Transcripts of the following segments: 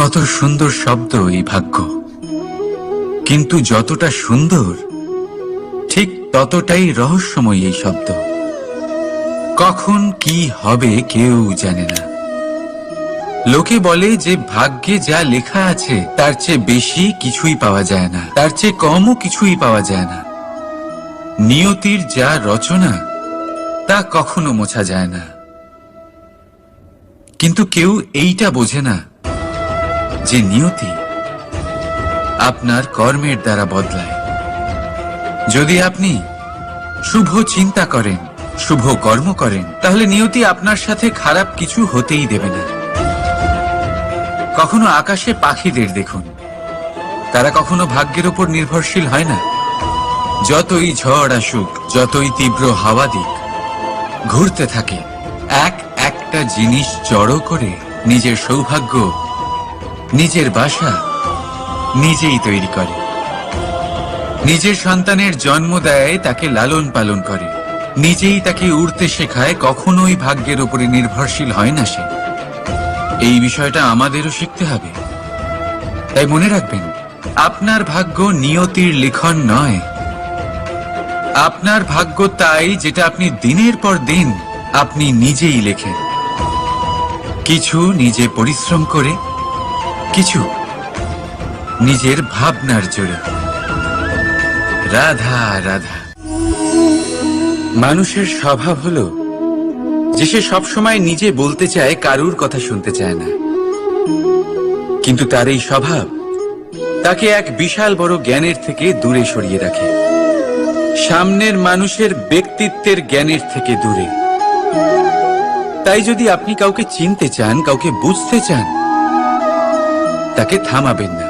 কত সুন্দর শব্দ এই ভাগ্য, কিন্তু যতটা সুন্দর ঠিক ততটাই রহস্যময় এই শব্দ। কখন কি হবে কেউ জানে না। লোকে বলে যে ভাগ্যে যা লেখা আছে তার চেয়ে বেশি কিছুই পাওয়া যায় না, তার চেয়ে কমও কিছুই পাওয়া যায় না। নিয়তির যা রচনা তা কখনো মোছা যায় না। কিন্তু কেউ এইটা বোঝে না যে নিয়তি আপনার কর্মের দ্বারা বদলায়। যদি আপনি শুভ চিন্তা করেন, শুভ কর্ম করেন, তাহলে নিয়তি আপনার সাথে খারাপ কিছু হতেই দেবে না। কখনো আকাশে পাখিদের দেখুন, তারা কখনো ভাগ্যের উপর নির্ভরশীল হয় না। যতই ঝড় আসুক, যতই তীব্র হাওয়া দিক, ঘুরতে থাকে, একটা জিনিস জড়ো করে নিজের সৌভাগ্য, নিজের বাসা নিজেই তৈরি করে। নিজের সন্তানের জন্ম দেয়, তাকে লালন পালন করে, নিজেই তাকে উড়তে শেখায়, কখনোই ভাগ্যের উপরে নির্ভরশীল হয় না সে। এই বিষয়টা আমাদেরও শিখতে হবে। তাই মনে রাখবেন, আপনার ভাগ্য নিয়তির লিখন নয়। আপনার ভাগ্য তাই যেটা আপনি দিনের পর দিন আপনি নিজেই লেখেন। কিছু নিজে পরিশ্রম করে, কিছু নিজের ভাবনার জোরে। রাধা রাধা। মানুষের স্বভাব হলো যে সে সবসময় নিজে বলতে চায়, কারুর কথা শুনতে চায় না। কিন্তু তার এই স্বভাব তাকে এক বিশাল বড় জ্ঞানের থেকে দূরে সরিয়ে রাখে, সামনের মানুষের ব্যক্তিত্বের জ্ঞানের থেকে দূরে। তাই যদি আপনি কাউকে চিনতে চান, কাউকে বুঝতে চান, তাকে থামাবেন না,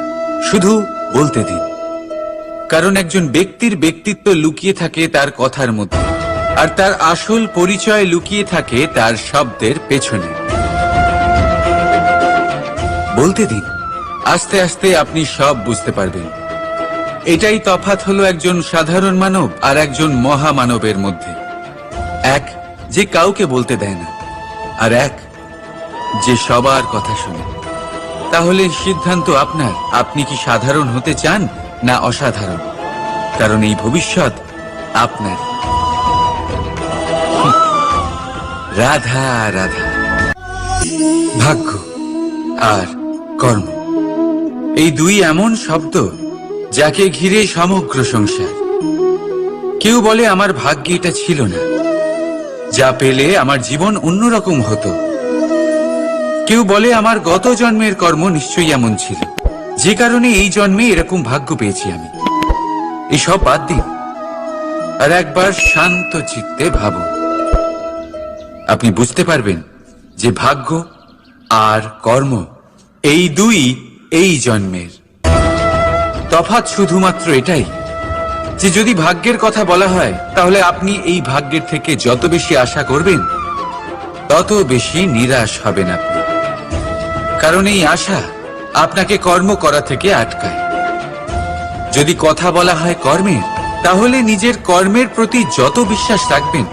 শুধু বলতে দিন। কারণ একজন ব্যক্তির ব্যক্তিত্ব লুকিয়ে থাকে তার কথার মধ্যে, আর তার আসল পরিচয় লুকিয়ে থাকে তার শব্দের পেছনে। বলতে দিন, আস্তে আস্তে আপনি সব বুঝতে পারবেন। এটাই তফাৎ হলো একজন সাধারণ মানব আর একজন মহামানবের মধ্যে। এক যে কাউকে বলতে দেয় না, আর এক যে সবার কথা শুনে। তাহলে সিদ্ধান্ত আপনার, আপনি কি সাধারণ হতে চান না অসাধারণ? কারণ এই ভবিষ্যৎ আপনার। রাধা রাধা। ভাগ্য আর কর্ম, এই দুই এমন শব্দ যাকে ঘিরে সমগ্র সংসার। কেউ বলে আমার ভাগ্যে এটা ছিল না, যা পেলে আমার জীবন অন্যরকম হতো। কেউ বলে আমার গত জন্মের কর্ম নিশ্চয়ই এমন ছিল, যে কারণে এই জন্মে এরকম ভাগ্য পেয়েছি আমি। এসব বাদ দিন আর একবার শান্ত চিত্তে ভাবুন। আপনি বুঝতে পারবেন যে ভাগ্য আর কর্ম এই দুই এই জন্মের। তফাৎ শুধুমাত্র এটাই যে যদি ভাগ্যের কথা বলা হয়, তাহলে আপনি এই ভাগ্যের থেকে যত বেশি আশা করবেন তত বেশি নিরাশ হবেন আপনি। কারণ এই আশা আপনাকে কর্ম করা থেকে আটকায়। যদি কথা বলা হয় কর্মের, তাহলে নিজের কর্মের প্রতি যত বিশ্বাস রাখবেন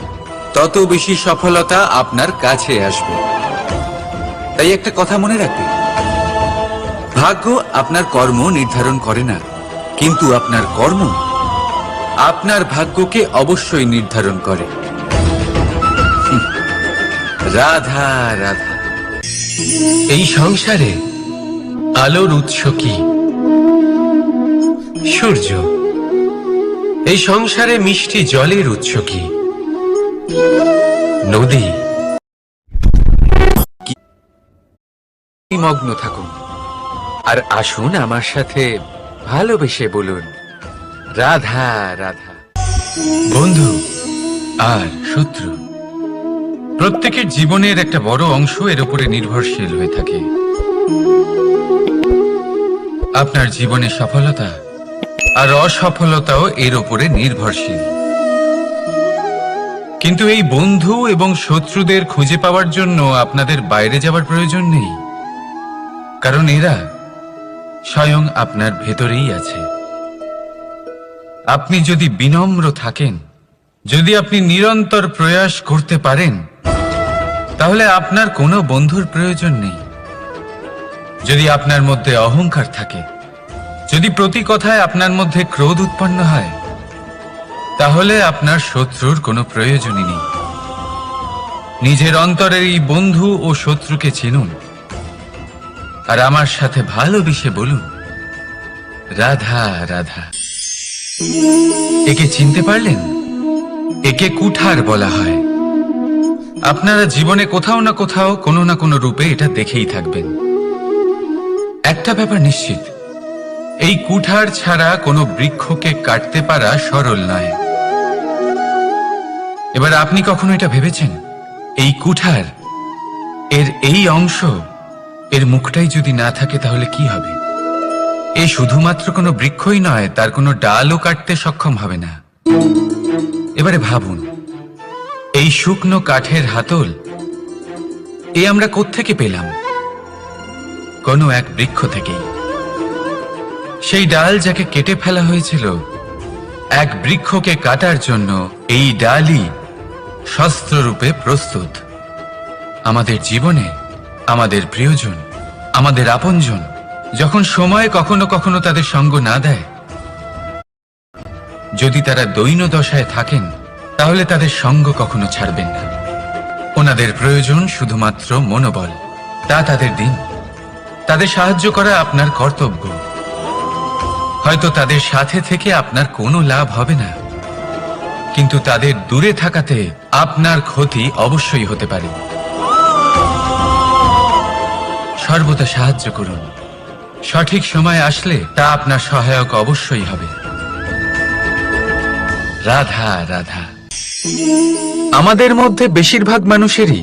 তত বেশি সফলতা আপনার কাছে আসবে। তাই একটা কথা মনে রাখবেন, ভাগ্য আপনার কর্ম নির্ধারণ করে না, কিন্তু আপনার কর্ম আপনার ভাগ্যকে অবশ্যই নির্ধারণ করে। রাধা রাধা। এই সংসারে আলোর উৎস কি? সূর্য। এই সংসারে মিষ্টি জলের উৎস কি? নদী। মগ্ন থাকুন আর আসুন আমার সাথে ভালোবেসে বলুন রাধা রাধা। বন্ধু আর শত্রু, প্রত্যেকের জীবনের একটা বড় অংশ এর উপরে নির্ভরশীল হয়ে থাকে। আপনার জীবনে সফলতা আর অসফলতাও এর উপরে নির্ভরশীল। কিন্তু এই বন্ধু এবং শত্রুদের খুঁজে পাওয়ার জন্য আপনাদের বাইরে যাওয়ার প্রয়োজন নেই, কারণ এরা স্বয়ং আপনার ভেতরেই আছে। আপনি যদি বিনম্র থাকেন, যদি আপনি নিরন্তর প্রয়াস করতে পারেন, তাহলে আপনার কোনো বন্ধুর প্রয়োজন নেই। যদি আপনার মধ্যে অহংকার থাকে, যদি প্রতি কথায় আপনার মধ্যে ক্রোধ উৎপন্ন হয়, তাহলে আপনার শত্রুর কোনো প্রয়োজনই নেই। নিজের অন্তরের এই বন্ধু ও শত্রুকে চিনুন, আর আমার সাথে ভালোবেসে বলুন, রাধা রাধা। একে চিনতে পারলেন? একে কুঠার বলা হয়। আপনারা জীবনে কোথাও না কোথাও কোনো না কোনো রূপে এটা দেখেই থাকবেন। একটা ব্যাপার নিশ্চিত, এই কুঠার ছাড়া কোনো বৃক্ষকে কাটতে পারা সরল নয়। এবার আপনি কখনো এটা ভেবেছেন, এই কুঠার, এর এই অংশ, এর মুখটাই যদি না থাকে তাহলে কি হবে? এ শুধুমাত্র কোনো বৃক্ষই নয়, তার কোনো ডালও কাটতে সক্ষম হবে না। এবারে ভাবুন, এই শুকনো কাঠের হাতল এ আমরা কোত্থেকে পেলাম? কোনো এক বৃক্ষ থেকেই। সেই ডাল যাকে কেটে ফেলা হয়েছিল এক বৃক্ষকে কাটার জন্য, এই ডালই শস্ত্ররূপে প্রস্তুত। আমাদের জীবনে আমাদের প্রিয়জন, আমাদের আপনজন যখন সময় কখনো কখনো তাদের সঙ্গ না দেয়, যদি তারা দৈন্য দশায় থাকেন, তাহলে তাদের সঙ্গ কখনো ছাড়বেন না। ওনাদের প্রয়োজন শুধুমাত্র মনোবল। তা তাদের দিন। তাদের সাহায্য করা আপনার কর্তব্য। হয়তো তাদের সাথে থেকে আপনার কোনো লাভ হবে না, কিন্তু তাদের দূরে থাকাতে আপনার ক্ষতি অবশ্যই হতে পারে। সর্বদা সাহায্য করুন। সঠিক সময় আসলে তা আপনার সহায়ক অবশ্যই হবে। রাধা রাধা। আমাদের মধ্যে বেশিরভাগ মানুষেরই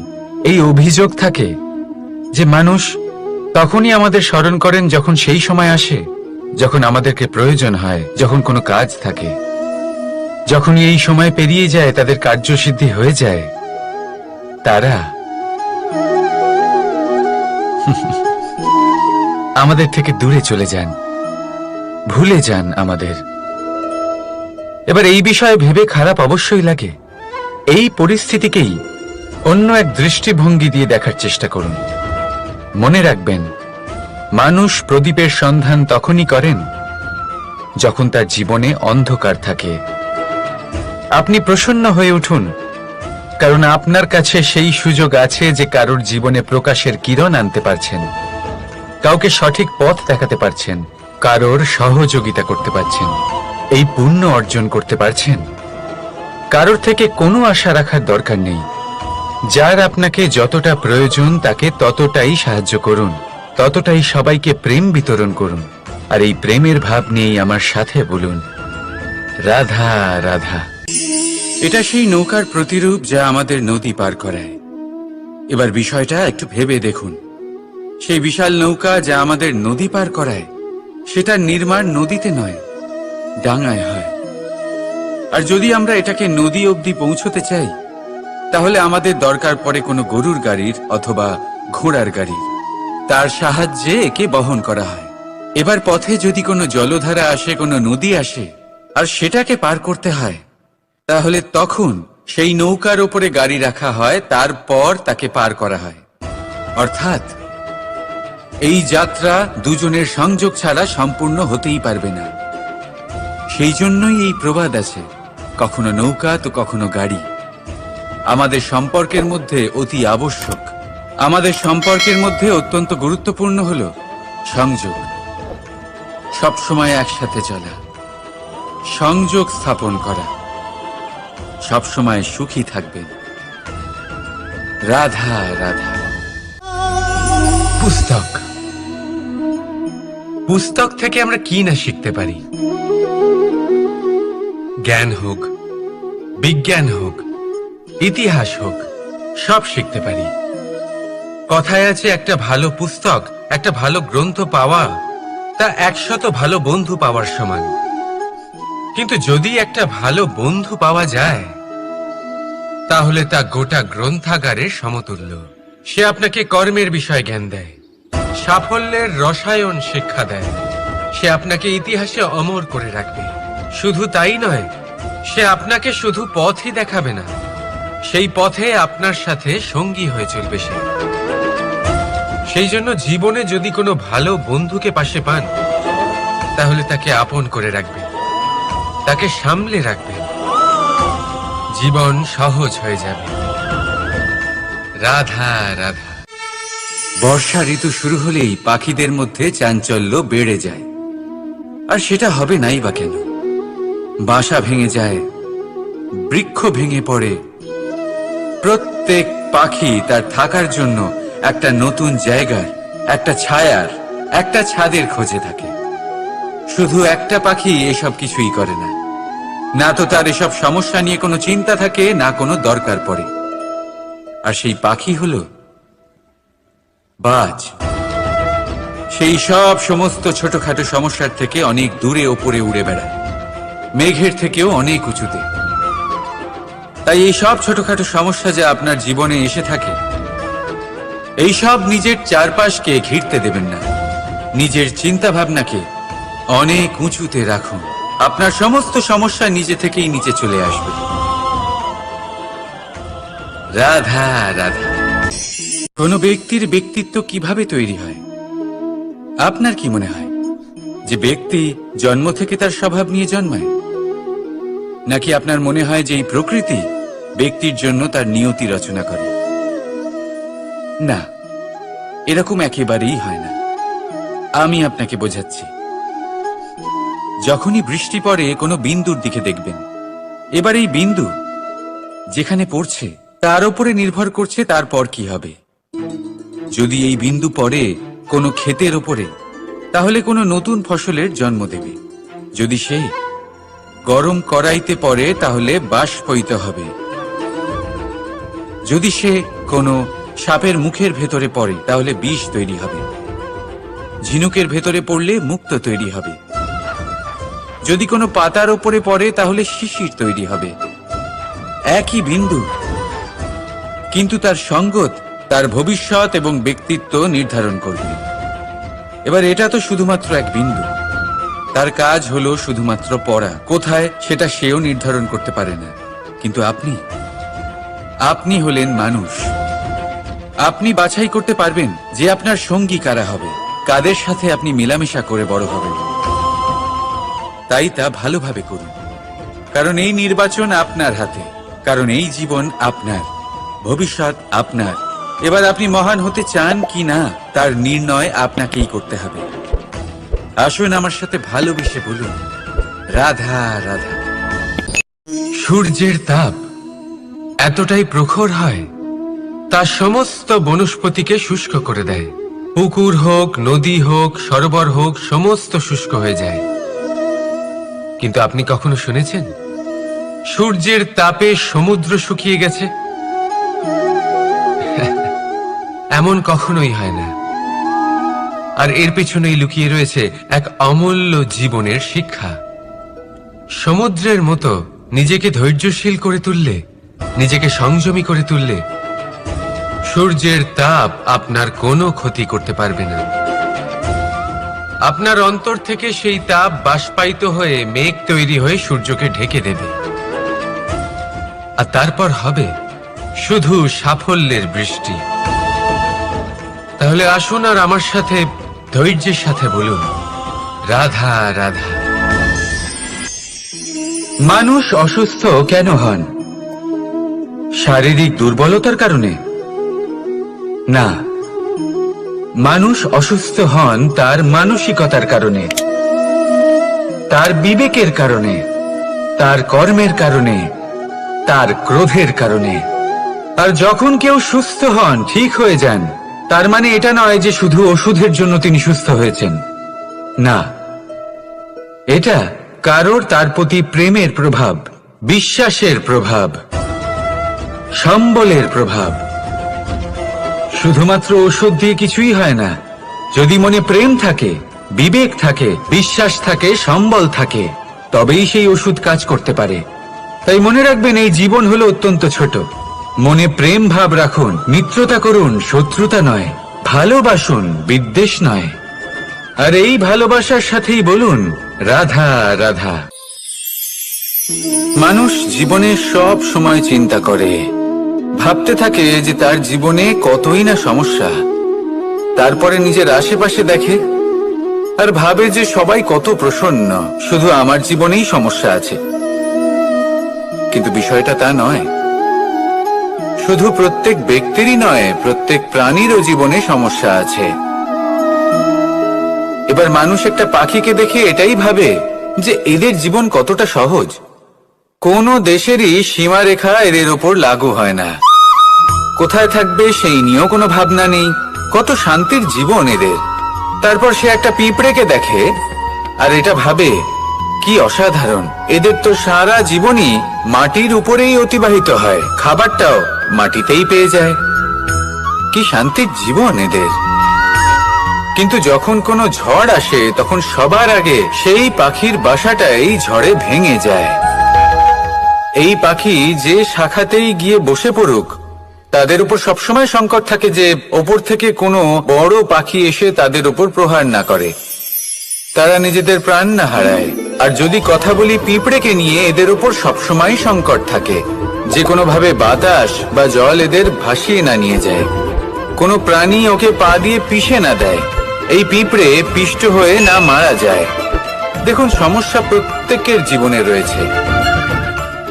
এই অভিযোগ থাকে যে মানুষ তখনই আমাদের স্মরণ করেন যখন সেই সময় আসে যখন আমাদেরকে প্রয়োজন হয়, যখন কোনো কাজ থাকে। যখনই এই সময় পেরিয়ে যায়, তাদের কার্যসিদ্ধি হয়ে যায়, তারা আমাদের থেকে দূরে চলে যান, ভুলে যান আমাদের। এবার এই বিষয়ে ভেবে খারাপ অবশ্যই লাগে। এই পরিস্থিতিকেই অন্য এক দৃষ্টিভঙ্গি দিয়ে দেখার চেষ্টা করুন। মনে রাখবেন, মানুষ প্রদীপের সন্ধান তখনই করেন যখন তার জীবনে অন্ধকার থাকে। আপনি প্রসন্ন হয়ে উঠুন, কারণ আপনার কাছে সেই সুযোগ আছে যে কারোর জীবনে প্রকাশের কিরণ আনতে পারছেন, কাউকে সঠিক পথ দেখাতে পারছেন, কারোর সহযোগিতা করতে পারছেন, এই পুণ্য অর্জন করতে পারছেন। কারোর থেকে কোনো আশা রাখার দরকার নেই। যার আপনাকে যতটা প্রয়োজন তাকে ততটাই সাহায্য করুন, ততটাই সবাইকে প্রেম বিতরণ করুন। আর এই প্রেমের ভাব নিয়েই আমার সাথে বলুন, রাধা রাধা। এটা সেই নৌকার প্রতিরূপ যা আমাদের নদী পার করায়। এবার বিষয়টা একটু ভেবে দেখুন। সেই বিশাল নৌকা যা আমাদের নদী পার করায়, সেটার নির্মাণ নদীতে নয়, ডাঙায় হয়। আর যদি আমরা এটাকে নদী অবধি পৌঁছতে চাই, তাহলে আমাদের দরকার পড়ে কোনো গরুর গাড়ির অথবা ঘোড়ার গাড়ির। তার সাহায্যে একে বহন করা হয়। এবার পথে যদি কোনো জলধারা আসে, কোনো নদী আসে, আর সেটাকে পার করতে হয়, তাহলে তখন সেই নৌকার ওপরে গাড়ি রাখা হয়, তারপর তাকে পার করা হয়। অর্থাৎ এই যাত্রা দুজনের সংযোগ ছাড়া সম্পূর্ণ হতেই পারবে না। সেই জন্যই এই প্রবাদ আছে, কখনো নৌকা তো কখনো গাড়ি। আমাদের সম্পর্কের মধ্যে অতি আবশ্যক, আমাদের সম্পর্কের মধ্যে অত্যন্ত গুরুত্বপূর্ণ হল সংযোগ। সবসময় একসাথে চলা, সংযোগ স্থাপন করা। সবসময় সুখী থাকবেন। রাধা রাধা। পুস্তক, পুস্তক থেকে আমরা কি না শিখতে পারি। জ্ঞান হোক, বিজ্ঞান হোক, ইতিহাস হোক, সব শিখতে পারি। কথায় আছে, একটা ভালো পুস্তক, একটা ভালো গ্রন্থ পাওয়া তা 100 ভালো বন্ধু পাওয়ার সমান। কিন্তু যদি একটা ভালো বন্ধু পাওয়া যায়, তাহলে তা গোটা গ্রন্থাগারের সমতুল্য। সে আপনাকে কর্মের বিষয় জ্ঞান দেয়, সাফল্যের রসায়ন শিক্ষা দেয়। সে আপনাকে ইতিহাসে অমর করে রাখবে। শুধু তাই নয়, সে আপনাকে শুধু পথই দেখাবে না, সেই পথে আপনার সাথে সঙ্গী হয়ে চলবে। সেই জন্য জীবনে যদি কোনো ভালো বন্ধুকে পাশে পান, তাহলে তাকে আপন করে রাখবেন, তাকে সামলে রাখবেন, জীবন সহজ হয়ে যাবে। রাধা রাধা। বর্ষা ঋতু শুরু হলেই পাখিদের মধ্যে চাঞ্চল্য বেড়ে যায়। আর সেটা হবে নাই বা কেন? বাসা ভেঙে যায়, বৃক্ষ ভেঙে পড়ে, প্রত্যেক পাখি তার থাকার জন্য একটা নতুন জায়গার, একটা ছায়ার, একটা ছাদের খোঁজে থাকে। শুধু একটা পাখি এসব কিছুই করে না। না তো তার এসব সমস্যা নিয়ে কোনো চিন্তা থাকে, না কোনো দরকার পড়ে। আর সেই পাখি হলো বাজ। সেই সব সমস্ত ছোটখাটো সমস্যার থেকে অনেক দূরে ওপরে উড়ে বেড়ায়, মেঘের থেকেও অনেক উঁচুতে। তাই এই সব ছোটখাটো সমস্যা যা আপনার জীবনে এসে থাকে, এই সব নিজের চারপাশকে ঘিরতে দেবেন না। নিজের চিন্তা ভাবনাকে অনেক উঁচুতে রাখুন। আপনার সমস্ত সমস্যা নিজে থেকেই নিচে চলে আসবে। রাধা রাধা। কোন ব্যক্তির ব্যক্তিত্ব কিভাবে তৈরি হয়? আপনার কি মনে হয় যে ব্যক্তি জন্ম থেকে তার স্বভাব নিয়ে জন্মায়? নাকি আপনার মনে হয় যে এই প্রকৃতি ব্যক্তির জন্য তার নিয়তি রচনা করে? না, এরকম একেবারেই হয় না। আমি আপনাকে বোঝাচ্ছি। যখনই বৃষ্টি পড়ে কোনো বিন্দুর দিকে দেখবেন। এবার এই বিন্দু যেখানে পড়ছে তার উপরে নির্ভর করছে তারপর কি হবে। যদি এই বিন্দু পড়ে কোনো ক্ষেতের ওপরে, তাহলে কোনো নতুন ফসলের জন্ম দেবে। যদি সে গরম কড়াইতে পড়ে, তাহলে বাষ্পীত হবে। যদি সে কোনো সাপের মুখের ভেতরে পড়ে, তাহলে বিষ তৈরি হবে। ঝিনুকের ভেতরে পড়লে মুক্তো তৈরি হবে। যদি কোনো পাতার ওপরে পড়ে, তাহলে শিশির তৈরি হবে। একই বিন্দু, কিন্তু তার সঙ্গত তার ভবিষ্যৎ এবং ব্যক্তিত্ব নির্ধারণ করবে। এবার এটা তো শুধুমাত্র এক বিন্দু। তার কাজ হলো শুধুমাত্র পড়া। কোথায় সেটা সেও নির্ধারণ করতে পারে না। কিন্তু আপনি হলেন মানুষ। আপনি বাছাই করতে পারবেন যে আপনার সঙ্গী কারা হবে, কাদের সাথে আপনি মেলামেশা করে বড় হবেন। তাই তা ভালোভাবে করুন, কারণ এই নির্বাচন আপনার হাতে। কারণ এই জীবন আপনার, ভবিষ্যৎ আপনার। এবার আপনি মহান হতে চান কি না, তার নির্ণয় আপনাকেই করতে হবে। আসুন আমার সাথে ভালোবেসে বলুন, রাধা রাধা। সূর্যের তাপ এতটাই প্রখর হয়, তা সমস্ত বনস্পতিকে শুষ্ক করে দেয়। পুকুর হোক, নদী হোক, সরোবর হোক, সমস্ত শুষ্ক হয়ে যায়। কিন্তু আপনি কখনো শুনেছেন সূর্যের তাপে সমুদ্র শুকিয়ে গেছে? এমন কখনোই হয় না। আর এর পেছনেই লুকিয়ে রয়েছে এক অমূল্য জীবনের শিক্ষা। সমুদ্রের মতো নিজেকে ধৈর্যশীল করে তুললে, নিজেকে সংযমী করে তুললে, সূর্যের তাপ আপনার কোনো ক্ষতি করতে পারবে না। আপনার অন্তর থেকে সেই তাপ বাষ্পায়িত হয়ে মেঘ তৈরি হয়ে সূর্যকে ঢেকে দেবে। আর তারপর হবে শুধু সাফল্যের বৃষ্টি। তাহলে আসুন আর আমার সাথে ধৈর্যের সাথে বলুন, রাধা রাধা। মানুষ অসুস্থ কেন হন? শারীরিক দুর্বলতার কারণে? না, মানুষ অসুস্থ হন তার মানসিকতার কারণে, তার বিবেকের কারণে, তার কর্মের কারণে, তার ক্রোধের কারণে। আর যখন কেউ সুস্থ হন, ঠিক হয়ে যান, তার মানে এটা নয় যে শুধু ওষুধের জন্য তিনি সুস্থ হয়েছেন। না, এটা কারোর তার প্রতি প্রেমের প্রভাব, বিশ্বাসের প্রভাব, সম্বলের প্রভাব। শুধুমাত্র ওষুধ দিয়ে কিছুই হয় না। যদি মনে প্রেম থাকে, বিবেক থাকে, বিশ্বাস থাকে, সম্বল থাকে, তবেই সেই ওষুধ কাজ করতে পারে। তাই মনে রাখবেন, এই জীবন হলো অত্যন্ত ছোট। মনে প্রেম ভাব রাখুন, মিত্রতা করুন, শত্রুতা নয়। ভালোবাসুন, বিদ্বেষ নয়। আর এই ভালোবাসার সাথেই বলুন, রাধা রাধা। মানুষ জীবনে সব সময় চিন্তা করে, ভাবতে থাকে যে তার জীবনে কতই না সমস্যা, তারপরে নিজের আশেপাশে দেখে আর ভাবে যে সবাই কত প্রসন্ন, শুধু আমার জীবনেই সমস্যা আছে। কিন্তু বিষয়টা তা নয়। শুধু প্রত্যেক ব্যক্তিরই নয়, প্রত্যেক প্রাণীরও জীবনে সমস্যা আছে। এবার মানুষ একটা পাখিকে দেখে এটাই ভাবে যে এদের জীবন কতটা সহজ। কোনো দেশেরই সীমারেখা এদের ওপর লাগু হয় না। কোথায় থাকবে সেই নিয়েও কোনো ভাবনা নেই। কত শান্তির জীবন এদের। তারপর সে একটা পিঁপড়েকে দেখে আর এটা ভাবে কি অসাধারণ, এদের তো সারা জীবনই মাটির উপরেই অতিবাহিত হয়, খাবারটাও মাটিতেই পেয়ে যায়। কি শান্তির জীবন এদের। কিন্তু যখন কোনো ঝড় আসে তখন সবার আগে সেই পাখির বাসাটাই ঝড়ে ভেঙে যায়। এই পাখি যে শাখাতেই গিয়ে বসে পড়ুক, তাদের উপর সবসময় সংকট থাকে যে ওপর থেকে কোনো বড় পাখি এসে তাদের উপর প্রহার না করে, তারা নিজেদের প্রাণ না হারায়। আর যদি কথা বলি পিঁপড়েকে নিয়ে, এদের উপর সবসময় সংকট থাকে যে কোনোভাবে বাতাস বা জল এদের ভাসিয়ে না নিয়ে যায়, কোনো প্রাণী ওকে পা দিয়ে পিষে না দেয়, এই পিঁপড়ে পিষ্ট হয়ে না মারা যায়। দেখুন, সমস্যা প্রত্যেকের জীবনে রয়েছে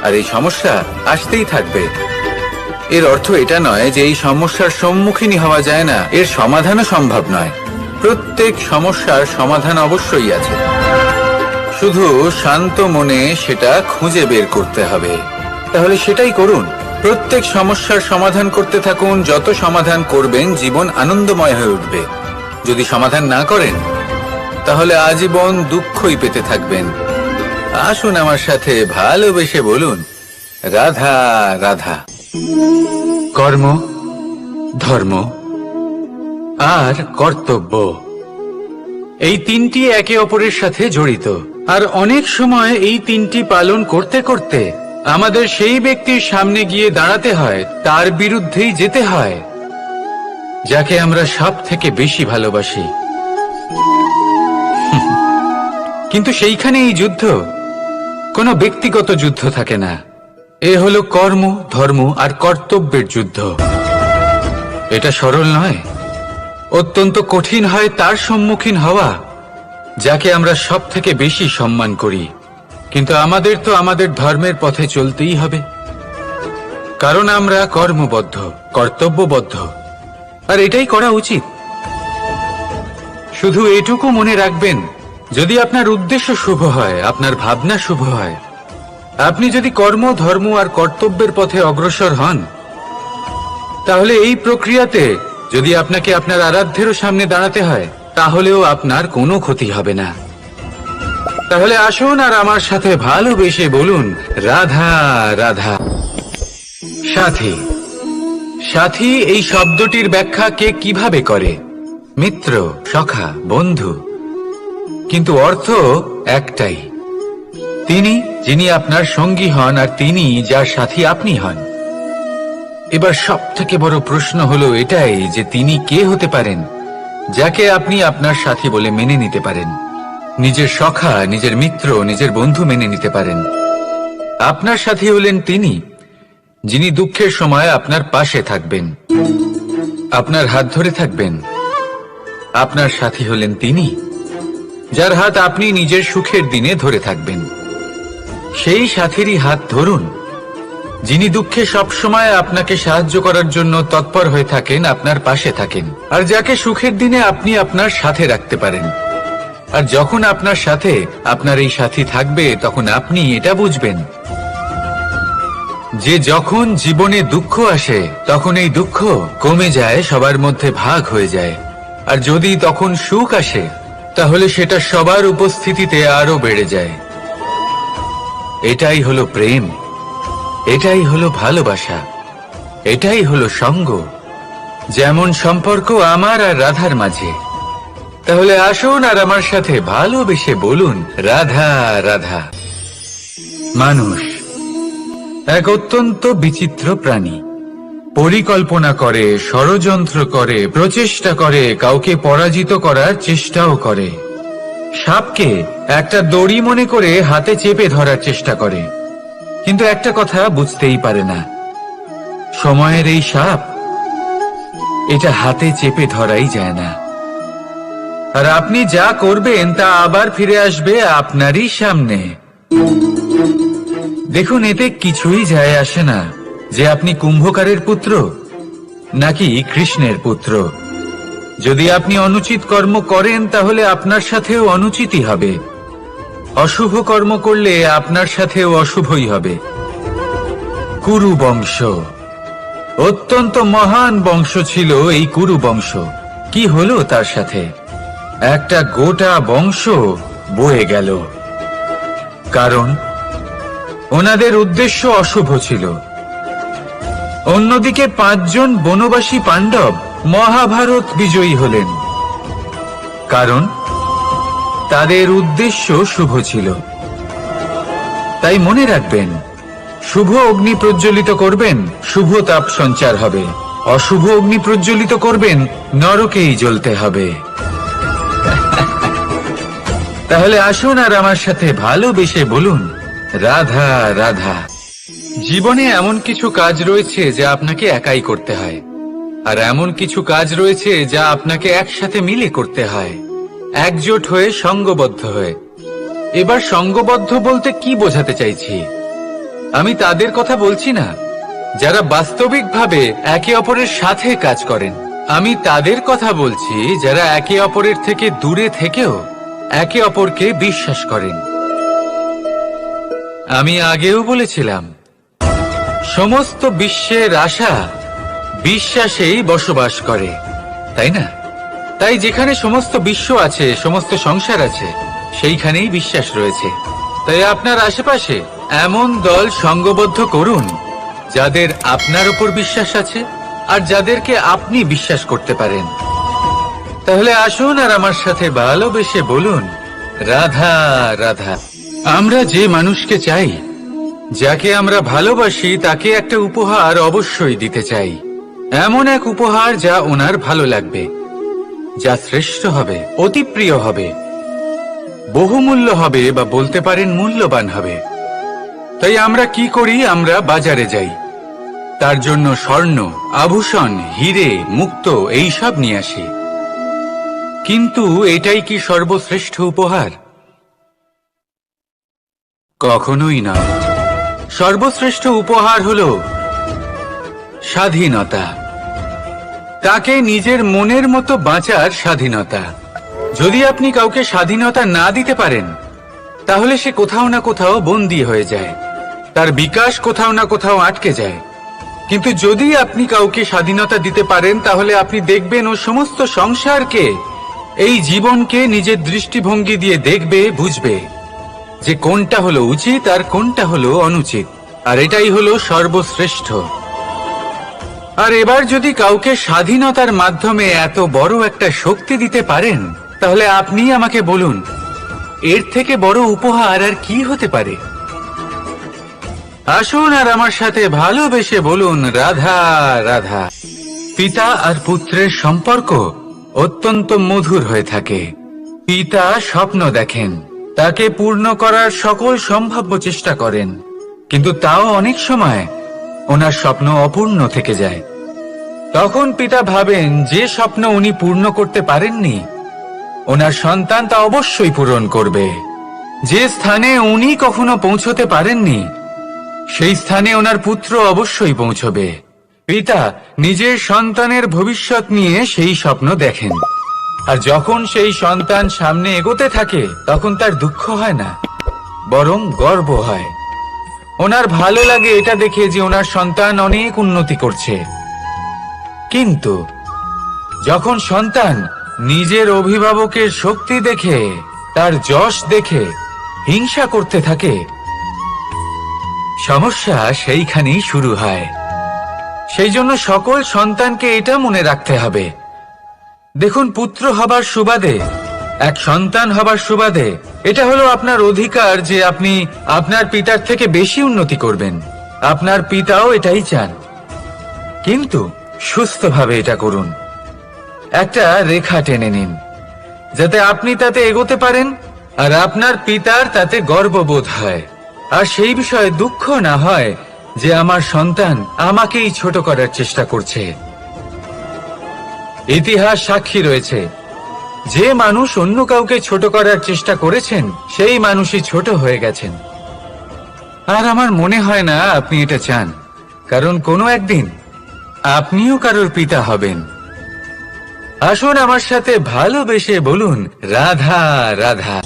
আর এই সমস্যা আসতেই থাকবে। এর অর্থ এটা নয় যে এই সমস্যার সম্মুখীনই হওয়া যায় না, এর সমাধানও সম্ভব নয়। প্রত্যেক সমস্যার সমাধান অবশ্যই আছে, শুধু শান্ত মনে সেটা খুঁজে বের করতে হবে। তাহলে সেটাই করুন, প্রত্যেক সমস্যার সমাধান করতে থাকুন। যত সমাধান করবেন জীবন আনন্দময় হয়ে উঠবে। যদি সমাধান না করেন তাহলে আজীবন দুঃখই পেতে থাকবেন। আসুন আমার সাথে ভালোবেসে বলুন, রাধা রাধা। কর্ম, ধর্ম আর কর্তব্য, এই তিনটি একে অপরের সাথে জড়িত। আর অনেক সময় এই তিনটি পালন করতে করতে আমাদের সেই ব্যক্তির সামনে গিয়ে দাঁড়াতে হয়, তার বিরুদ্ধেই যেতে হয়, যাকে আমরা সব থেকে বেশি ভালোবাসি। কিন্তু সেইখানে এই যুদ্ধ কোনো ব্যক্তিগত যুদ্ধ থাকে না, এ হলো কর্ম, ধর্ম আর কর্তব্যের যুদ্ধ। এটা সরল নয়, অত্যন্ত কঠিন হয় তার সম্মুখীন হওয়া যাকে আমরা সব থেকে বেশি সম্মান করি। কিন্তু আমাদের তো আমাদের ধর্মের পথে চলতেই হবে, কারণ আমরা কর্মবদ্ধ, কর্তব্যবদ্ধ, আর এটাই করা উচিত। শুধু এটুকু মনে রাখবেন, যদি আপনার উদ্দেশ্য শুভ হয়, আপনার ভাবনা শুভ হয়, আপনি যদি কর্ম, ধর্ম আর কর্তব্যের পথে অগ্রসর হন, তাহলে এই প্রক্রিয়াতে যদি আপনাকে আপনার আরাধ্যেরও সামনে দাঁড়াতে হয়, তাহলেও আপনার কোনো ক্ষতি হবে না। তাহলে আসুন আর আমার সাথে ভালোবেসে বলুন, রাধা রাধা। সাথী, সাথী এই শব্দটির ব্যাখ্যা কে কিভাবে করে? মিত্র, সখা, বন্ধু। কিন্তু অর্থ একটাই, তিনি যিনি আপনার সঙ্গী হন আর তিনি যার সাথী আপনি হন। এবার সব থেকে বড় প্রশ্ন হলো এটাই যে তিনি কে হতে পারেন যাকে আপনি আপনার সাথী বলে মেনে নিতে পারেন, নিজের সখা, নিজের মিত্র, নিজের বন্ধু মেনে নিতে পারেন। আপনার সাথী হলেন তিনি যিনি দুঃখের সময় আপনার পাশে থাকবেন, আপনার হাত ধরে থাকবেন। আপনার সাথী হলেন তিনি যার হাত আপনি নিজের সুখের দিনে ধরে থাকবেন। সেই সাথীরই হাত ধরুন যিনি দুঃখে সবসময় আপনাকে সাহায্য করার জন্য তৎপর হয়ে থাকেন, আপনার পাশে থাকেন, আর যাকে সুখের দিনে আপনি আপনার সাথে রাখতে পারেন। আর যখন আপনার সাথে আপনার এই সাথী থাকবে, তখন আপনি এটা বুঝবেন যে যখন জীবনে দুঃখ আসে তখন এই দুঃখ কমে যায়, সবার মধ্যে ভাগ হয়ে যায়। আর যদি তখন সুখ আসে তাহলে সেটা সবার উপস্থিতিতে আরো বেড়ে যায়। এটাই হলো প্রেম, এটাই হলো ভালোবাসা, এটাই হলো সঙ্গ, যেমন সম্পর্ক আমার আর রাধার মাঝে। তাহলে আসুন আর আমার সাথে ভালোবেসে বলুন, রাধা রাধা। মানুষ এক অত্যন্ত বিচিত্র প্রাণী, পরিকল্পনা করে, ষড়যন্ত্র করে, প্রচেষ্টা করে, কাউকে পরাজিত করার চেষ্টাও করে। সাপকে একটা দড়ি মনে করে হাতে চেপে ধরার চেষ্টা করে, কিন্তু একটা কথা বুঝতেই পারে না, সময়ের এই সাপ এটা হাতে চেপে ধরাই যায় না। আর আপনি যা করবেন তা আবার ফিরে আসবে আপনারই সামনে। দেখুন, এতে কিছুই যায় আসে না যে আপনি কুম্ভকারের পুত্র নাকি কৃষ্ণের পুত্র। যদি আপনি অনুচিত কর্ম করেন তাহলে আপনার সাথেও অনুচিতই হবে, অশুভ কর্ম করলে আপনার সাথেও অশুভই হবে। কুরু বংশ অত্যন্ত মহান বংশ ছিল। এই কুরু বংশ কি হলো তার সাথে? একটা গোটা বংশ বয়ে গেল, কারণ ওনাদের উদ্দেশ্য অশুভ ছিল। অন্যদিকে 5 জন বনবাসী পাণ্ডব মহাভারত বিজয়ী হলেন, কারণ তাদের উদ্দেশ্য শুভ ছিল। তাই মনে রাখবেন, শুভ অগ্নি প্রজ্বলিত করবেন, শুভ তাপ সঞ্চার হবে। অশুভ অগ্নি প্রজ্বলিত করবেন, নরকেই জ্বলতে হবে। তাহলে আসুন আর আমার সাথে ভালোবেসে বলুন, রাধা রাধা। জীবনে এমন কিছু কাজ রয়েছে যা আপনাকে একাই করতে হয়, আর এমন কিছু কাজ রয়েছে যা আপনাকে একসাথে মিলে করতে হয়, একজোট হয়ে, সঙ্গবদ্ধ হয়ে। এবার সঙ্গবদ্ধ বলতে কি বোঝাতে চাইছি? আমি তাদের কথা বলছি না যারা বাস্তবিকভাবে একে অপরের সাথে কাজ করেন। আমি তাদের কথা বলছি যারা একে অপরের থেকে দূরে থেকেও একে অপরকে বিশ্বাস করেন। আমি আগেও বলেছিলাম, সমস্ত বিশ্বের আশা বিশ্বাসেই বসবাস করে, তাই না? তাই যেখানে সমস্ত বিশ্ব আছে, সমস্ত সংসার আছে, সেইখানেই বিশ্বাস রয়েছে। তাই আপনার আশেপাশে এমন দল সঙ্গবদ্ধ করুন যাদের আপনার উপর বিশ্বাস আছে আর যাদেরকে আপনি বিশ্বাস করতে পারেন। তাহলে আসুন আর আমার সাথে ভালোবেসে বলুন, রাধা রাধা। আমরা যে মানুষকে চাই, যাকে আমরা ভালোবাসি, তাকে একটা উপহার অবশ্যই দিতে চাই। এমন এক উপহার যা ওনার ভালো লাগবে, যা শ্রেষ্ঠ হবে, অতি প্রিয় হবে, বহুমূল্য হবে, বা বলতে পারেন মূল্যবান হবে। তাই আমরা কি করি? আমরা বাজারে যাই, তার জন্য স্বর্ণ, আভূষণ, হিরে, মুক্ত এইসব নিয়ে আসি। কিন্তু এটাই কি সর্বশ্রেষ্ঠ উপহার? কখনোই নয়। সর্বশ্রেষ্ঠ উপহার হলো স্বাধীনতা, তাকে নিজের মনের মতো বাঁচার স্বাধীনতা। যদি আপনি কাউকে স্বাধীনতা না দিতে পারেন, তাহলে সে কোথাও না কোথাও বন্দী হয়ে যায়, তার বিকাশ কোথাও না কোথাও আটকে যায়। কিন্তু যদি আপনি কাউকে স্বাধীনতা দিতে পারেন, তাহলে আপনি দেখবেন ও সমস্ত সংসারকে, এই জীবনকে নিজের দৃষ্টিভঙ্গি দিয়ে দেখবে, বুঝবে যে কোনটা হলো উচিত আর কোনটা হলো অনুচিত। আর এটাই হলো সর্বশ্রেষ্ঠ। আর এবার যদি কাউকে স্বাধীনতার মাধ্যমে এত বড় একটা শক্তি দিতে পারেন, তাহলে আপনি আমাকে বলুন, এর থেকে বড় উপহার আর কি হতে পারে? আসুন আর আমার সাথে ভালোবেসে বলুন, রাধা রাধা। পিতা আর পুত্রের সম্পর্ক অত্যন্ত মধুর হয়ে থাকে। পিতা স্বপ্ন দেখেন, তাকে পূর্ণ করার সকল সম্ভাব্য চেষ্টা করেন, কিন্তু তাও অনেক সময় ওনার স্বপ্ন অপূর্ণ থেকে যায়। তখন পিতা ভাবেন যে স্বপ্ন উনি পূর্ণ করতে পারেননি, ওনার সন্তান তা অবশ্যই পূরণ করবে। যে স্থানে উনি কখনো পৌঁছতে পারেননি, সেই স্থানে ওনার পুত্র অবশ্যই পৌঁছবে। পিতা নিজের সন্তানের ভবিষ্যৎ নিয়ে সেই স্বপ্ন দেখেন, আর যখন সেই সন্তান সামনে এগোতে থাকে, তখন তার দুঃখ হয় না, বরং গর্ব হয়। ওনার ভালো লাগে এটা দেখে যে ওনার সন্তান অনেক উন্নতি করছে। কিন্তু যখন সন্তান নিজের অভিভাবকের শক্তি দেখে, তার যশ দেখে হিংসা করতে থাকে, সমস্যা সেইখানেই শুরু হয়। সেই জন্য সকল সন্তানকে এটা মনে রাখতে হবে, দেখুন, পুত্র হবার সুবাদে, এক সন্তান হবার সুবাদে, এটা হলো আপনার অধিকার যে আপনি আপনার পিতার থেকে বেশি উন্নতি করবেন। আপনার পিতাও এটাই চান, কিন্তু সুস্থভাবে এটা করুন। একটা রেখা টেনে নিন, যাতে আপনি তাতে এগোতে পারেন আর আপনার পিতার তাতে গর্ববোধ হয়, আর সেই বিষয়ে দুঃখ না হয় যে আমার সন্তান আমাকেই ছোট করার চেষ্টা করছে। ইতিহাস সাক্ষী রয়েছে, যে মানুষ অন্য কাউকে ছোট করার চেষ্টা করেছেন সেই মানুষই ছোট হয়ে গেছেন। আর আমার মনে হয় না আপনি এটা চান, কারণ কোনো একদিন আপনিও কারোর পিতা হবেন। আসুন আমার সাথে ভালোবেসে বলুন, রাধা রাধা।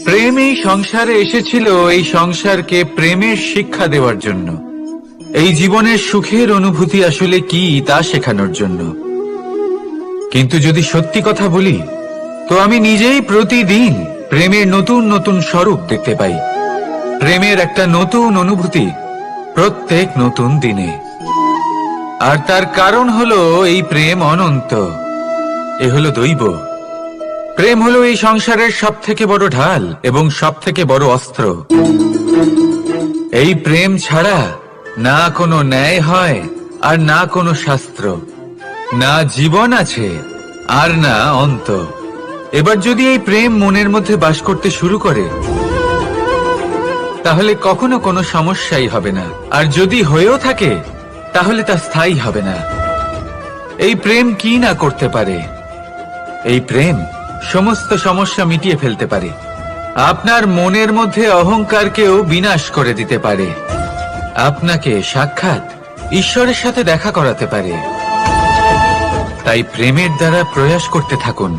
প্রেম এই সংসারে এসেছিল এই সংসারকে প্রেমের শিক্ষা দেওয়ার জন্য, এই জীবনের সুখের অনুভূতি আসলে কি তা শেখানোর জন্য। কিন্তু যদি সত্যি কথা বলি, তো আমি নিজেই প্রতিদিন প্রেমের নতুন নতুন স্বরূপ দেখতে পাই, প্রেমের একটা নতুন অনুভূতি প্রত্যেক নতুন দিনে। আর তার কারণ হলো এই প্রেম অনন্ত, এ হলো দৈব। প্রেম হলো এই সংসারের সব থেকে বড় ঢাল এবং সব থেকে বড় অস্ত্র। এই প্রেম ছাড়া না কোনো ন্যায় হয় আর না কোনো শাস্ত্র, না জীবন আছে আর না অন্ত। এবার যদি এই প্রেম মনের মধ্যে বাস করতে শুরু করে, তাহলে কখনো কোনো সমস্যাই হবে না, আর যদি হয়েও থাকে তাহলে তা স্থায়ী হবে না। এই প্রেম কি না করতে পারে? এই প্রেম সমস্ত সমস্যা মিটিয়ে ফেলতে পারে, আপনার মনের মধ্যে অহংকারকেও বিনাশ করে দিতে পারে, আপনাকে সাক্ষাৎ ঈশ্বরের সাথে দেখা করাতে পারে। তাই প্রেমের দ্বারা প্রয়াস করতে থাকুন,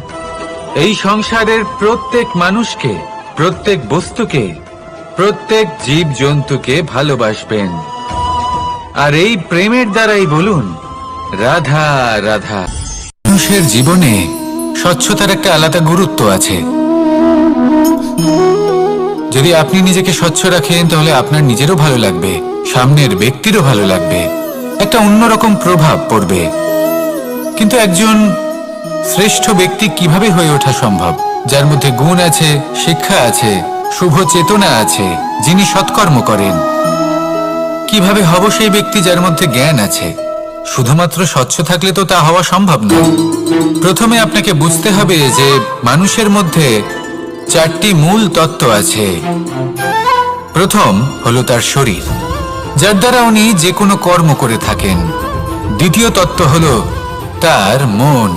এই সংসারের প্রত্যেক মানুষকে, প্রত্যেক বস্তুকে, প্রত্যেক জীব জন্তুকে ভালোবাসবেন। আর এই প্রেমের দ্বারাই বলুন, রাধা রাধা। মানুষের জীবনে স্বচ্ছতার একটা আলাদা গুরুত্ব আছে। যদি আপনি নিজেকে স্বচ্ছ রাখেন, তাহলে আপনার নিজেরও ভালো লাগবে, সামনের ব্যক্তিরও ভালো লাগবে, একটা অন্যরকম প্রভাব পড়বে। কিন্তু একজন শ্রেষ্ঠ ব্যক্তি কিভাবে হয়ে ওঠা সম্ভব? যার মধ্যে গুণ আছে, শিক্ষা আছে, শুভ চেতনা আছে, যিনি সৎকর্ম করেন। কিভাবে হব সেই ব্যক্তি যার মধ্যে জ্ঞান আছে? শুধুমাত্র স্বচ্ছ থাকলে তো তা হওয়া সম্ভব নয়। প্রথমে আপনাকে বুঝতে হবে যে মানুষের মধ্যে চারটি মূল তত্ত্ব আছে। প্রথম হলো তার শরীর, যার দ্বারা উনি যে কোনো কর্ম করে থাকেন। দ্বিতীয় তত্ত্ব হলো তার মন,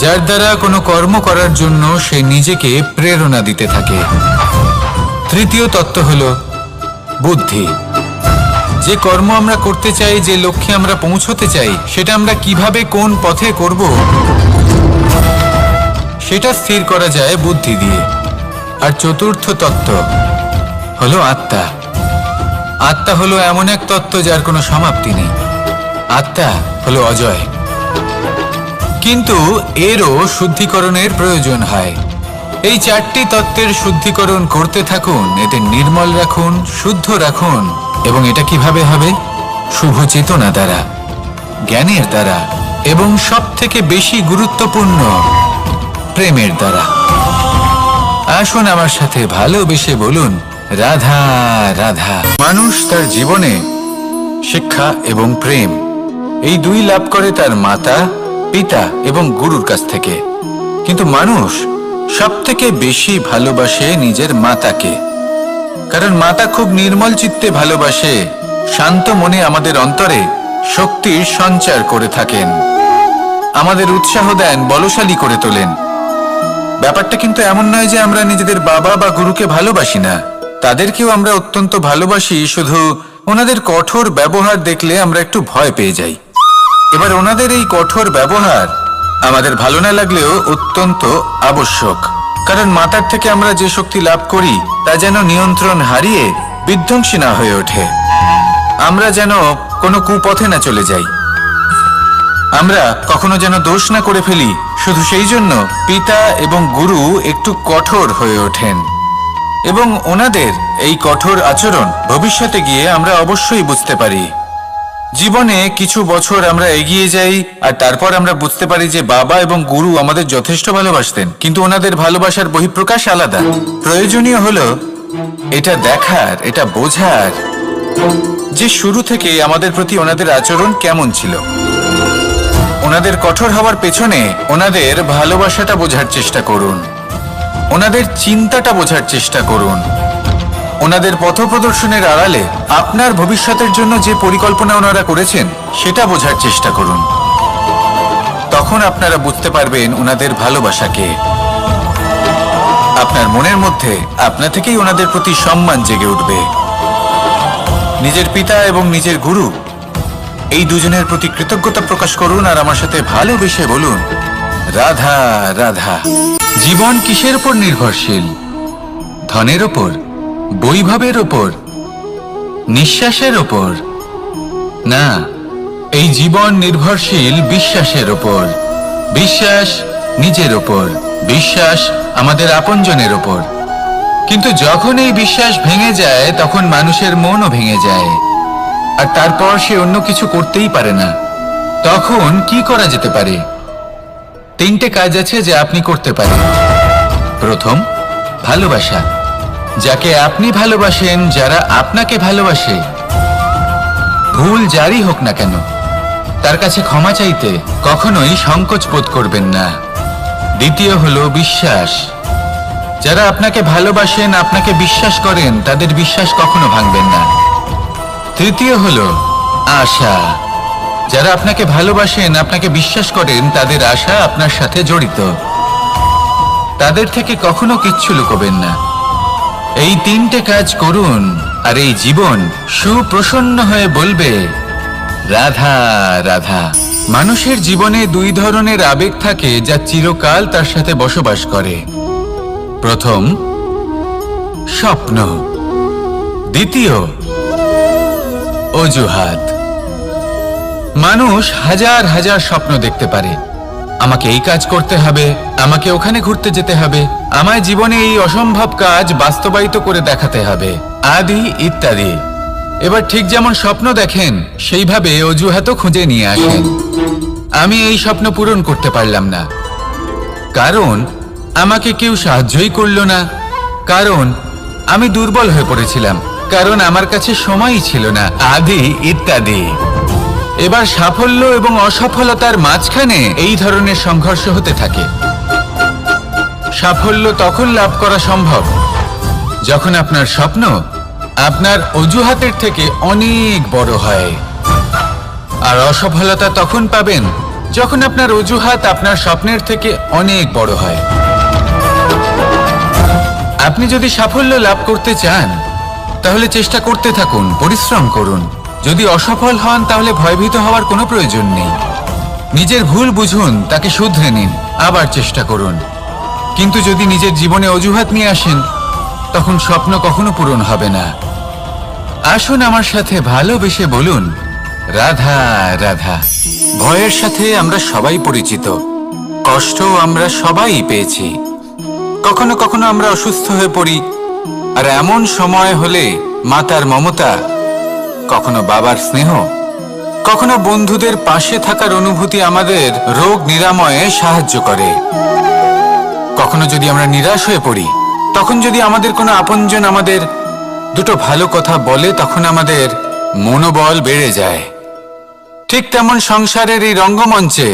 যার দ্বারা কোনো কর্ম করার জন্য সে নিজেকে প্রেরণা দিতে থাকে। তৃতীয় তত্ত্ব হলো বুদ্ধি, যে কর্ম আমরা করতে চাই, যে লক্ষ্যে আমরা পৌঁছতে চাই, সেটা আমরা কিভাবে কোন পথে করব সেটা স্থির করা যায় বুদ্ধি দিয়ে। আর চতুর্থ তত্ত্ব হলো আত্মা। আত্মা হলো এমন এক তত্ত্ব যার কোনো সমাপ্তি নেই। আত্মা হলো অজয়। কিন্তু এরও শুদ্ধিকরণের প্রয়োজন হয়। এই চারটি তত্ত্বের শুদ্ধিকরণ করতে থাকুন, এদের নির্মল রাখুন, শুদ্ধ রাখুন। এবং এটা কিভাবে হবে? শুভ চেতনা দ্বারা, জ্ঞানের দ্বারা, এবং সব থেকে বেশি গুরুত্বপূর্ণ প্রেমের দ্বারা। আসুন আমার সাথে ভালোবেসে বলুন, রাধা রাধা। মানুষ তার জীবনে শিক্ষা এবং প্রেম এই দুই লাভ করে তার মাতা, পিতা এবং গুরুর কাছ থেকে। কিন্তু মানুষ সব থেকে বেশি ভালোবাসে নিজের মাতাকে, কারণ মাতা খুব নির্মল চিত্তে ভালোবাসে, শান্ত মনে আমাদের অন্তরে শক্তির সঞ্চার করে থাকেন, আমাদের উৎসাহ দেন, বলশালী করে তোলেন। ব্যাপারটা কিন্তু এমন নয় যে আমরা নিজেদের বাবা বা গুরুকে ভালোবাসি না, তাদেরকেও আমরা অত্যন্ত ভালোবাসি, শুধু ওনাদের কঠোর ব্যবহার দেখলে আমরা একটু ভয় পেয়ে যাই। এবার ওনাদের এই কঠোর ব্যবহার আমাদের ভালো না লাগলেও অত্যন্ত আবশ্যক, কারণ মাতার থেকে আমরা যে শক্তি লাভ করি তা যেন নিয়ন্ত্রণ হারিয়ে বিধ্বংসী না হয়ে ওঠে, আমরা যেন কোনো কুপথে না চলে যাই, আমরা কখনো যেন দোষ না করে ফেলি। শুধু সেই জন্য পিতা এবং গুরু একটু কঠোর হয়ে ওঠেন, এবং ওনাদের এই কঠোর আচরণ ভবিষ্যতে গিয়ে আমরা অবশ্যই বুঝতে পারি। জীবনে কিছু বছর আমরা এগিয়ে যাই আর তারপর আমরা বুঝতে পারি যে বাবা এবং গুরু আমাদের যথেষ্ট ভালোবাসতেন, কিন্তু ওনাদের ভালোবাসার বহিঃপ্রকাশ আলাদা। প্রয়োজনীয় হলো এটা দেখার, এটা বোঝার যে শুরু থেকে আমাদের প্রতি ওনাদের আচরণ কেমন ছিল। ওনাদের কঠোর হওয়ার পেছনে ওনাদের ভালোবাসাটা বোঝার চেষ্টা করুন, ওনাদের চিন্তাটা বোঝার চেষ্টা করুন, ওনাদের পথপ্রদর্শনের আড়ালে আপনার ভবিষ্যতের জন্য যে পরিকল্পনা ওনারা করেছেন সেটা বোঝার চেষ্টা করুন। তখন আপনারা বুঝতে পারবেন ওনাদের ভালোবাসাকে। আপনার মনের মধ্যে আপনা থেকেই ওনাদের প্রতি সম্মান জেগে উঠবে। নিজের পিতা এবং নিজের গুরু এই দুজনের প্রতি কৃতজ্ঞতা প্রকাশ করুন আর আমার সাথে ভালোবেসে বলুন, রাধা রাধা। জীবন কিসের উপর নির্ভরশীল? ধনের ওপর, বৈভবের ওপর, নিঃশ্বাসের ওপর? না, এই জীবন নির্ভরশীল বিশ্বাসের ওপর। বিশ্বাস নিজের ওপর, বিশ্বাস আমাদের আপনজনের ওপর। কিন্তু যখন এই বিশ্বাস ভেঙে যায় তখন মানুষের মনও ভেঙে যায়, আর তারপর সে অন্য কিছু করতেই পারে না। তখন কি করা যেতে পারে? 3টে কাজ আছে যা আপনি করতে পারেন। প্রথম, ভালোবাসা। যাকে আপনি ভালোবাসেন, যারা আপনাকে ভালোবাসে, ভুল যারই হোক না কেন, তার কাছে ক্ষমা চাইতে কখনোই সংকোচ বোধ করবেন না। দ্বিতীয় হলো বিশ্বাস। যারা আপনাকে ভালোবাসেন, আপনাকে বিশ্বাস করেন, তাদের বিশ্বাস কখনো ভাঙবেন না। তৃতীয় হলো আশা। যারা আপনাকে ভালোবাসেন, আপনাকে বিশ্বাস করেন, তাদের আশা আপনার সাথে জড়িত। তাদের থেকে কখনো কিচ্ছু লুকোবেন না। এই 3টে কাজ করুন আর এই জীবন সুপ্রসন্ন হয়ে বলবে, রাধা রাধা। মানুষের জীবনে 2 ধরনের আবেগ থাকে যা চিরকাল তার সাথে বসবাস করে। প্রথম, স্বপ্ন। দ্বিতীয়, অজুহাত। মানুষ হাজার হাজার স্বপ্ন দেখতে পারে। আমাকে এই কাজ করতে হবে, আমাকে ওখানে ঘুরতে যেতে হবে, আমায় জীবনে এই অসম্ভব কাজ বাস্তবায়িত করে দেখাতে হবে, আদি ইত্যাদি। এবার ঠিক যেমন স্বপ্ন দেখেন, সেইভাবে অজুহাতও খুঁজে নিয়ে আসেন। আমি এই স্বপ্ন পূরণ করতে পারলাম না, কারণ আমাকে কেউ সাহায্যই করলো না, কারণ আমি দুর্বল হয়ে পড়েছিলাম, কারণ আমার কাছে সময়ই ছিল না, আদি ইত্যাদি। এবার সাফল্য এবং অসফলতার মাঝখানে এই ধরনের সংঘর্ষ হতে থাকে। সাফল্য তখন লাভ করা সম্ভব যখন আপনার স্বপ্ন আপনার অজুহাতের থেকে অনেক বড় হয়, আর অসফলতা তখন পাবেন যখন আপনার অজুহাত আপনার স্বপ্নের থেকে অনেক বড় হয়। আপনি যদি সাফল্য লাভ করতে চান, তাহলে চেষ্টা করতে থাকুন, পরিশ্রম করুন। যদি অসফল হন, তাহলে ভয়ভীত হওয়ার কোনো প্রয়োজন নেই। নিজের ভুল বুঝুন, তাকে শুধরে নিন, আবার চেষ্টা করুন। কিন্তু যদি নিজের জীবনে অজুহাত নিয়ে আসেন, তখন স্বপ্ন কখনো পূরণ হবে না। আসুন আমার সাথে ভালোবেসে বলুন, রাধা রাধা। ভয়ের সাথে আমরা সবাই পরিচিত, কষ্ট আমরা সবাই পেয়েছি। কখনো কখনো আমরা অসুস্থ হয়ে পড়ি, আর এমন সময় হলে মাতার মমতা, কখনো বাবার স্নেহ, কখনো বন্ধুদের পাশে থাকার অনুভূতি আমাদের রোগ নিরাময়ে সাহায্য করে। কখনো যদি আমরা নিরাশ হয়ে পড়ি, তখন যদি আমাদের কোনো আপনজন আমাদের 2টো ভালো কথা বলে, তখন আমাদের মনোবল বেড়ে যায়। ঠিক তেমন সংসারের এই রঙ্গমঞ্চে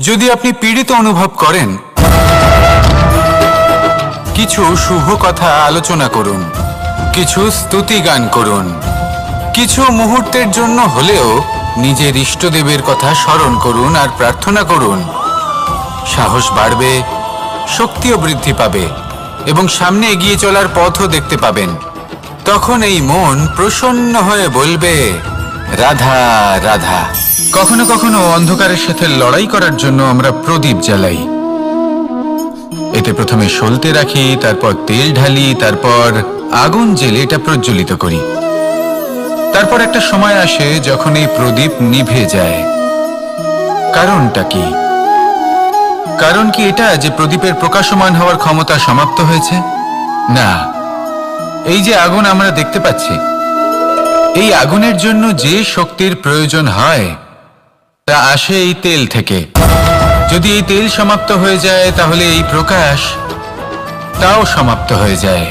যদি আপনি পীড়িত অনুভব করেন, কিছু শুভ কথা আলোচনা করুন, কিছু স্তুতি গান করুন, কিছু মুহূর্তের জন্য হলেও নিজের ইষ্টদেবের কথা স্মরণ করুন আর প্রার্থনা করুন। সাহস বাড়বে, শক্তিও বৃদ্ধি পাবে এবং সামনে এগিয়ে চলার পথও দেখতে পাবেন। তখন এই মন প্রসন্ন হয়ে বলবে, রাধা রাধা। কখনো কখনো অন্ধকারের সাথে লড়াই করার জন্য আমরা প্রদীপ জ্বালাই। এতে প্রথমে সলতে রাখি, তারপর তেল ঢালি, তারপর আগুন জেলে এটা প্রজ্বলিত করি। তারপর একটা সময় আসে যখন এই প্রদীপ নিভে যায়। কারণটা কি? কারণ কি এটা যে প্রদীপের প্রকাশমান হওয়ার ক্ষমতা সমাপ্ত হয়েছে? না, এই যে আগুন আমরা দেখতে পাচ্ছি, এই আগুনের জন্য যে শক্তির প্রয়োজন হয় তা আসে এই তেল থেকে। যদি এই তেল সমাপ্ত হয়ে যায়, তাহলে এই প্রকাশ তাও সমাপ্ত হয়ে যায়।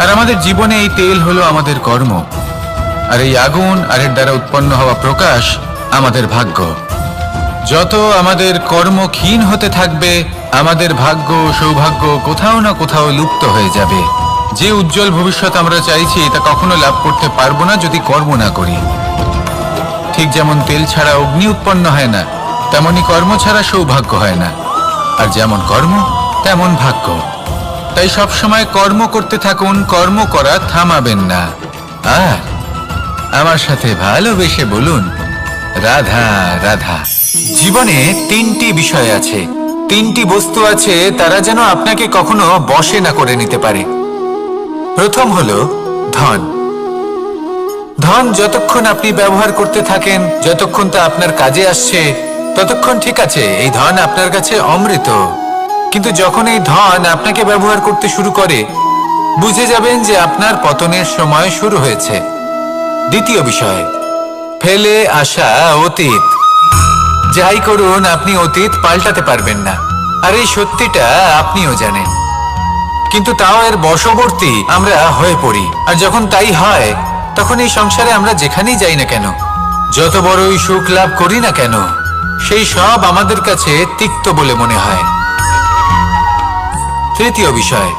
আর আমাদের জীবনে এই তেল হলো আমাদের কর্ম, আর এই আগুন আর এর দ্বারা উৎপন্ন হওয়া প্রকাশ আমাদের ভাগ্য। যত আমাদের কর্ম ক্ষীণ হতে থাকবে, আমাদের ভাগ্য সৌভাগ্য কোথাও না কোথাও লুপ্ত হয়ে যাবে। যে উজ্জ্বল ভবিষ্যৎ আমরা চাইছি, তা কখনো লাভ করতে পারবো না যদি কর্ম না করি। ঠিক যেমন তেল ছাড়া অগ্নি উৎপন্ন হয় না, তেমনি কর্ম ছাড়া সৌভাগ্য হয় না, আর যেমন কর্ম তেমন ভাগ্য। তাই সবসময় কর্ম করতে থাকুন, কর্ম করা থামাবেন না। আর আমার সাথে ভালোবেসে বলুন, রাধা রাধা। জীবনে তিনটি বিষয় আছে, তিনটি বস্তু আছে, তারা যেন আপনাকে কখনো বশে না করে নিতে পারে। প্রথম হলো ধন। ধন যতক্ষণ আপনি ব্যবহার করতে থাকেন, যতক্ষণ তা আপনার কাজে আসছে, ততক্ষণ ঠিক আছে, এই ধন আপনার কাছে অমৃত। কিন্তু যখন এই ধন আপনাকে ব্যবহার করতে শুরু করে, বুঝে যাবেন যে আপনার পতনের সময় শুরু হয়েছে। দ্বিতীয় বিষয়, ফেলে আসা অতীত। যাই করুন, আপনি অতীত পাল্টাতে পারবেন না, আর এই সত্যিটা আপনিও জানেন। কিন্তু তাও এর বশবর্তী আমরা হয়ে পড়ি, আর যখন তাই হয়, তখন এই সংসারে আমরা যেখানেই যাই না কেন, যত বড়ই সুখ লাভ করি না কেন, সেই সব আমাদের কাছে তিক্ত বলে মনে হয়। তৃতীয় বিষয়,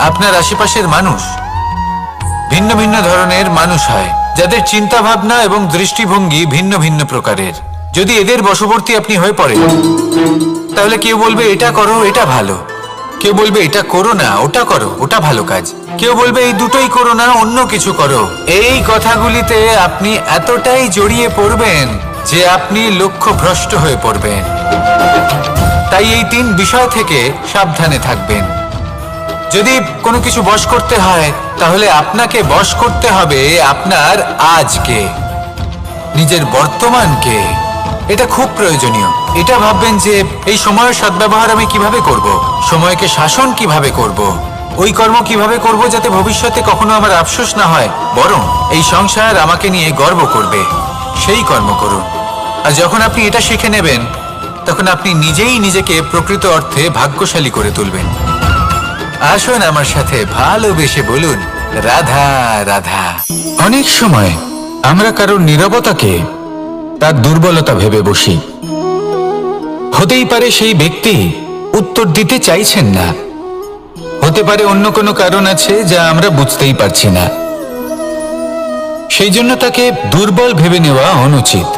আপনার আশেপাশের মানুষ ভিন্ন ভিন্ন ধরনের মানুষ হয়, যাদের চিন্তা ভাবনা এবং দৃষ্টিভঙ্গি ভিন্ন ভিন্ন প্রকারের। যদি এদের বশবর্তী আপনি হয়ে পড়েন, তাহলে কেউ বলবে এটা করো, এটা ভালো। কেউ বলবে এটা করো না, ওটা করো, ওটা ভালো কাজ। কেউ বলবে এই দুটোই করো না, অন্য কিছু করো। এই কথাগুলিতে আপনি এতটাই জড়িয়ে পড়বেন যে আপনি লক্ষ্যভ্রষ্ট হয়ে পড়বেন। তাই এই তিন বিষয় থেকে সাবধানে থাকবেন। যদি কোনো কিছু বশ করতে হয়, তাহলে আপনাকে বশ করতে হবে আপনার আজকে, নিজের বর্তমানকে। এটা খুব প্রয়োজনীয়। এটা ভাববেন যে এই সময়ের সদ্ব্যবহার আমি কিভাবে করব, সময়কে শাসন কিভাবে করব, ওই কর্ম কিভাবে করব যাতে ভবিষ্যতে কখনো আমার আফসোস না হয়, বরং এই সংসার আমাকে নিয়ে গর্ব করবে, সেই কর্ম করুন। আর যখন আপনি এটা শিখে নেবেন, তখন আপনি নিজেই নিজেকে প্রকৃত অর্থে ভাগ্যশালী করে তুলবেন। আসুন আমার সাথে ভালোবেসে বলুন, রাধা রাধা। অনেক সময় আমরা কারোর নীরবতাকে তার দুর্বলতা ভেবে বসি। হতেই পারে সেই ব্যক্তি উত্তর দিতে চাইছেন না, হতে পারে অন্য কোনো কারণ আছে যা আমরা বুঝতেই পারছি না। সেই জন্য তাকে দুর্বল ভেবে নেওয়া অনুচিত।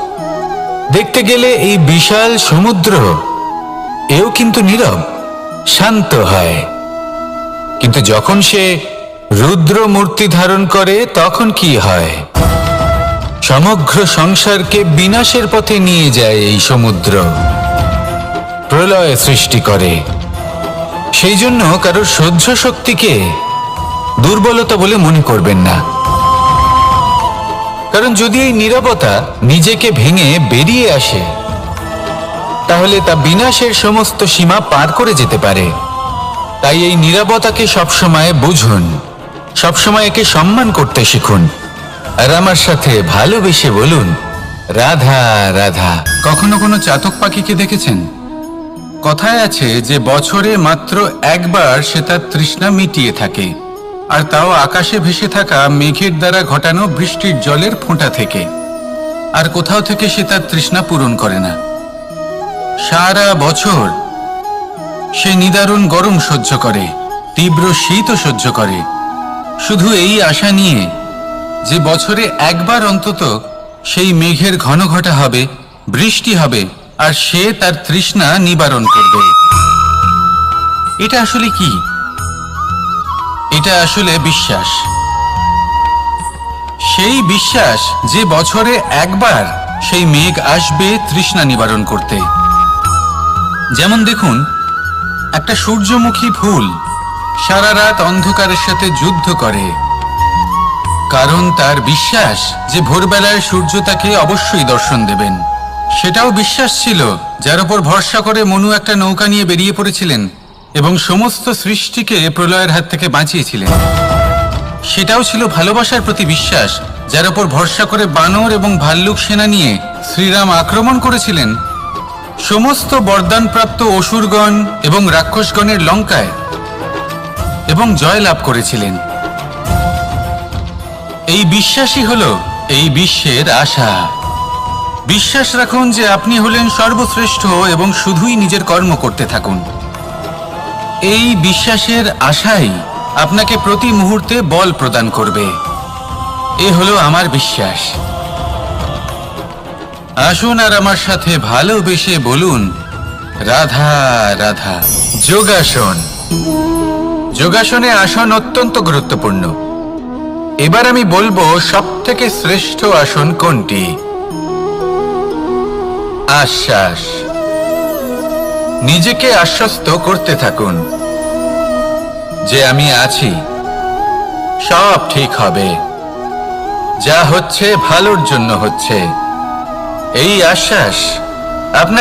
দেখতে গেলে এই বিশাল সমুদ্র এও কিন্তু নীরব, শান্ত হয়। কিন্তু যখন সে রুদ্র মূর্তি ধারণ করে, তখন কি হয়? সমগ্র সংসারকে বিনাশের পথে নিয়ে যায় এই সমুদ্র, প্রলয় সৃষ্টি করে। সেই জন্য কারোর সহ্য শক্তিকে দুর্বলতা বলে মনে করবেন না। কারণ যদি এই নীরবতা নিজেকে ভেঙে বেরিয়ে আসে, তাহলে তা বিনাশের সমস্ত সীমা পার করে যেতে পারে। তাই এই নীরবতাকে সবসময় বুঝুন, সবসময় একে সম্মান করতে শিখুন। আর আমার সাথে ভালোবেসে বলুন, রাধা রাধা। কখনো কোনো চাতক পাখিকে দেখেছেন? কথায় আছে যে বছরে মাত্র একবার সে তার তৃষ্ণা মিটিয়ে থাকে, আর তাও আকাশে ভেসে থাকা মেঘের দ্বারা ঘটানো বৃষ্টির জলের ফোঁটা থেকে। আর কোথাও থেকে সে তার তৃষ্ণা পূরণ করে না। সারা বছর সে নিদারুণ গরম সহ্য করে, তীব্র শীতও সহ্য করে, শুধু এই আশা নিয়ে যে বছরে একবার অন্তত সেই মেঘের ঘন ঘটা হবে, বৃষ্টি হবে, আর সে তার তৃষ্ণা নিবারণ করবে। এটা আসলে কি? এটা আসলে বিশ্বাস। সেই বিশ্বাস যে বছরে একবার সেই মেঘ আসবে তৃষ্ণা নিবারণ করতে। যেমন দেখুন, একটা সূর্যমুখী ফুল সারা রাত অন্ধকারের সাথে যুদ্ধ করে, কারণ তার বিশ্বাস যে ভোরবেলায় সূর্য তাকে অবশ্যই দর্শন দেবেন। সেটাও বিশ্বাস ছিল যার উপর ভরসা করে মনু একটা নৌকা নিয়ে বেরিয়ে পড়েছিলেন এবং সমস্ত সৃষ্টিকে প্রলয়ের হাত থেকে বাঁচিয়েছিলেন। সেটাও ছিল ভালোবাসার প্রতি বিশ্বাস, যার উপর ভরসা করে বানর এবং ভাল্লুক সেনা নিয়ে শ্রীরাম আক্রমণ করেছিলেন সমস্ত বরদানপ্রাপ্ত অসুরগণ এবং রাক্ষসগণের লঙ্কায়, এবং জয় লাভ করেছিলেন। এই বিশ্বাসই হলো এই বিশ্বের আশা। বিশ্বাস রাখুন যে আপনি হলেন সর্বশ্রেষ্ঠ এবং শুধুই নিজের কর্ম করতে থাকুন। এই বিশ্বাসের আশাই আপনাকে প্রতি মুহূর্তে বল প্রদান করবে। এ হলো আমার বিশ্বাস। আসুন আর আমার সাথে ভালোবেসে বলুন, রাধা রাধা। যোগাসন। যোগাসনে আসন অত্যন্ত গুরুত্বপূর্ণ। এবার আমি বলবো সবথেকে শ্রেষ্ঠ আসন কোনটি। আশ্বাস। নিজেকে আশ্বস্ত করতে থাকুন যে আমি আছি, সব ঠিক হবে, যা হচ্ছে ভালোর জন্য হচ্ছে। এই আশ্বাস আপনাকে